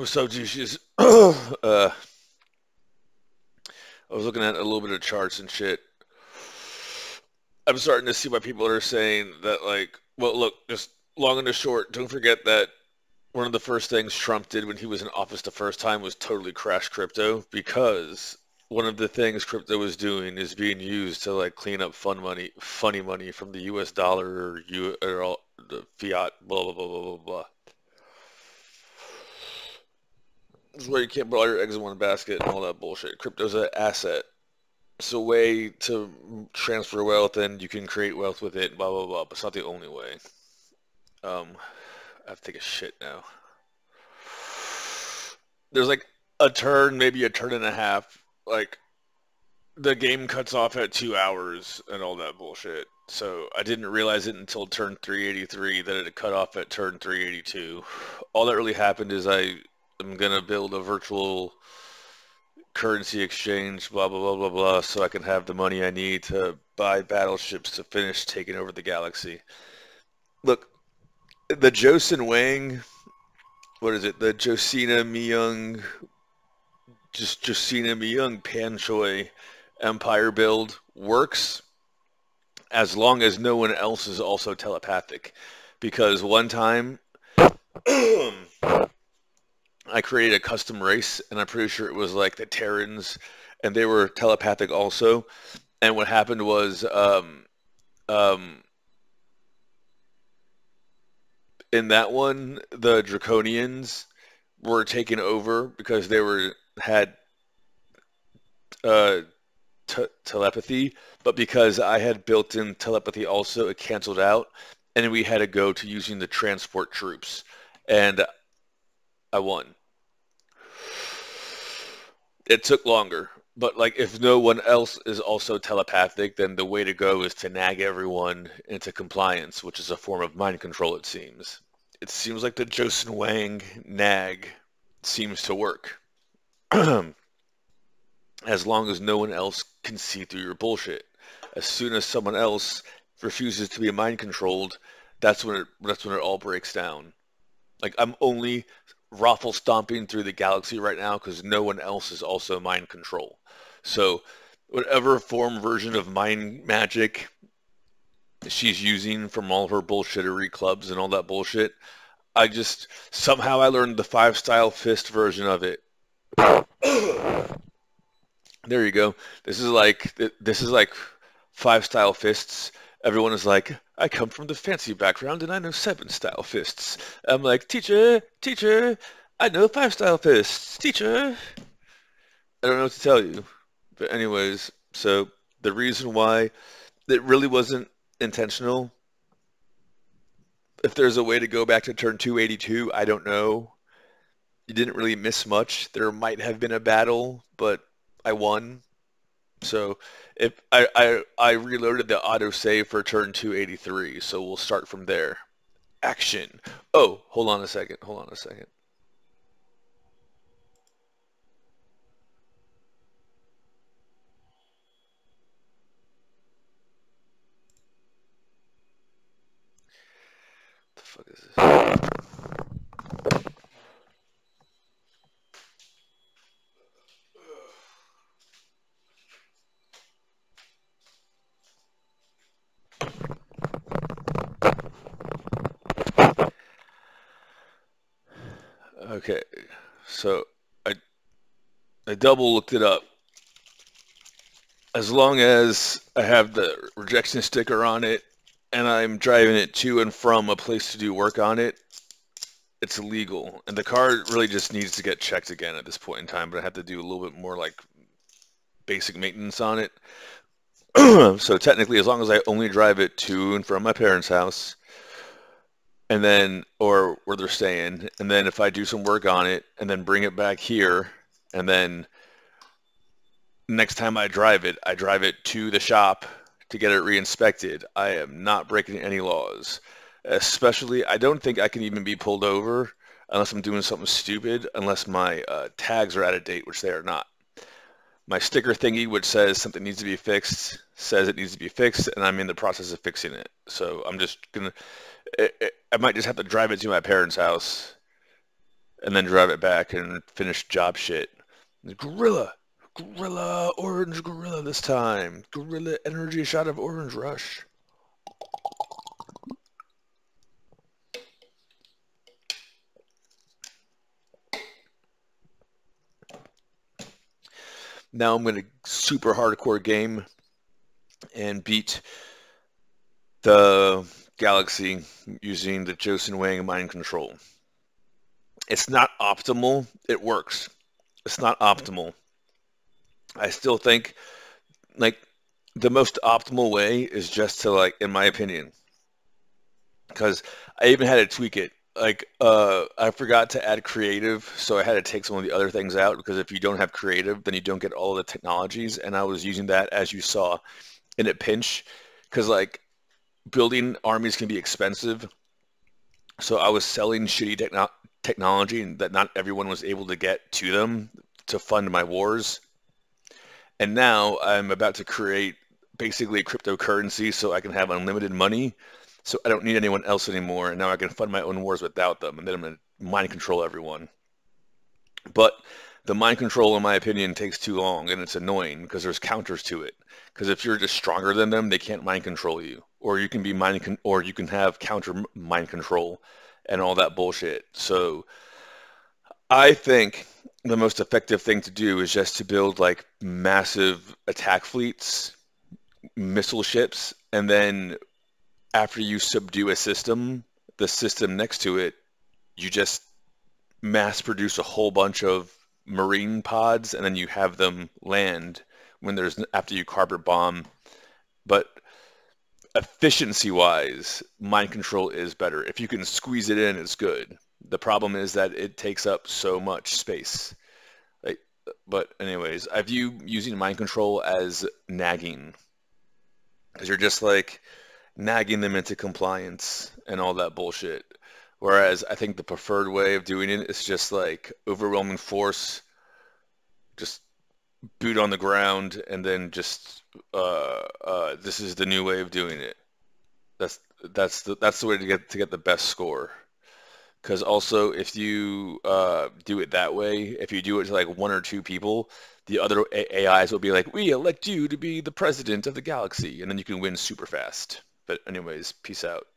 So, Juices, I was looking at a little bit of charts and shit. I'm starting to see why people are saying that, like, well, look, just long and the short, don't forget that one of the first things Trump did when he was in office the first time was totally crash crypto because one of the things crypto was doing is being used to like clean up funny money from the U.S. dollar or the fiat, blah blah blah blah blah blah. This is where you can't put all your eggs in one basket and all that bullshit. Crypto's an asset. It's a way to transfer wealth and you can create wealth with it, blah blah blah. But it's not the only way. I have to take a shit now. There's like a turn, maybe a turn and a half. Like the game cuts off at 2 hours and all that bullshit. So I didn't realize it until turn 383 that it had cut off at turn 382. All that really happened is I am gonna build a virtual currency exchange, blah blah blah blah blah, so I can have the money I need to buy battleships to finish taking over the galaxy. Look, the Joseon Wang, what is it? The Josina Myung, just Josina Myung Panchoi empire build works as long as no one else is also telepathic. Because one time I created a custom race, and I'm pretty sure it was like the Terrans, and they were telepathic also. And what happened was, um, in that one, the Draconians were taken over because they were had uh, telepathy, but because I had built-in telepathy also, it canceled out, and we had to go to using the transport troops, and I won. It took longer, but like if no one else is also telepathic, then the way to go is to nag everyone into compliance, which is a form of mind control, it seems. It seems like the Joseon Wang nag seems to work. As long as no one else can see through your bullshit. As soon as someone else refuses to be mind controlled, that's when it all breaks down. Like I'm only raffle stomping through the galaxy right now because no one else is also mind control. So whatever form version of mind magic she's using from all her bullshittery clubs and all that bullshit, I just somehow I learned the five style fist version of it. There you go. This is like five style fists. Everyone is like, I come from the fancy background and I know seven style fists. I'm like, teacher, teacher, I know five style fists, teacher. I don't know what to tell you. But anyways, so the reason why it really wasn't intentional. If there's a way to go back to turn 282, I don't know. You didn't really miss much. There might have been a battle, but I won. So if I reloaded the autosave for turn 283, so we'll start from there. Action. Oh, hold on a second. Hold on a second. What the fuck is this? Okay, so I I double looked it up. As long as I have the rejection sticker on it and I'm driving it to and from a place to do work on it, it's illegal. And the car really just needs to get checked again at this point in time, but I have to do a little bit more like basic maintenance on it. So technically, as long as I only drive it to and from my parents' house, and then or where they're staying, and then if I do some work on it, and then bring it back here, and then next time I drive it to the shop to get it re-inspected. I am not breaking any laws. Especially, I don't think I can even be pulled over unless I'm doing something stupid, unless my tags are out of date, which they are not. My sticker thingy, which says something needs to be fixed, says it needs to be fixed, and I'm in the process of fixing it. So I'm just gonna, I might just have to drive it to my parents' house and then drive it back and finish job shit. Gorilla, orange gorilla this time. Gorilla energy shot of orange rush. Now I'm going to super hardcore game and beat the Galaxy using the Josun Wang mind control. It's not optimal. It works. It's not optimal. I still think like the most optimal way is just to like, in my opinion, because I even had to tweak it. Like, I forgot to add creative, so I had to take some of the other things out because if you don't have creative, then you don't get all of the technologies. And I was using that, as you saw, in a pinch, because like building armies can be expensive. So I was selling shitty technology that not everyone was able to get to them to fund my wars. And now I'm about to create basically a cryptocurrency so I can have unlimited money. So I don't need anyone else anymore. And now I can fund my own wars without them. And then I'm going to mind control everyone. But the mind control, in my opinion, takes too long. And it's annoying because there's counters to it. Because if you're just stronger than them, they can't mind control you. Or you can be or you can have counter mind control and all that bullshit. So I think the most effective thing to do is just to build like massive attack fleets, missile ships, and then after you subdue a system, the system next to it, you just mass produce a whole bunch of marine pods, and then you have them land when after you carpet bomb. But efficiency-wise, mind control is better. If you can squeeze it in, it's good. The problem is that it takes up so much space. Like, but anyways, I view using mind control as nagging, because you're just like nagging them into compliance and all that bullshit. Whereas I think the preferred way of doing it is just like overwhelming force, just boot on the ground, and then just this is the new way of doing it. That's the way to get the best score. Because also, if you do it that way, if you do it to like one or two people, the other AIs will be like, we elect you to be the president of the galaxy, and then you can win super fast. But anyways, peace out.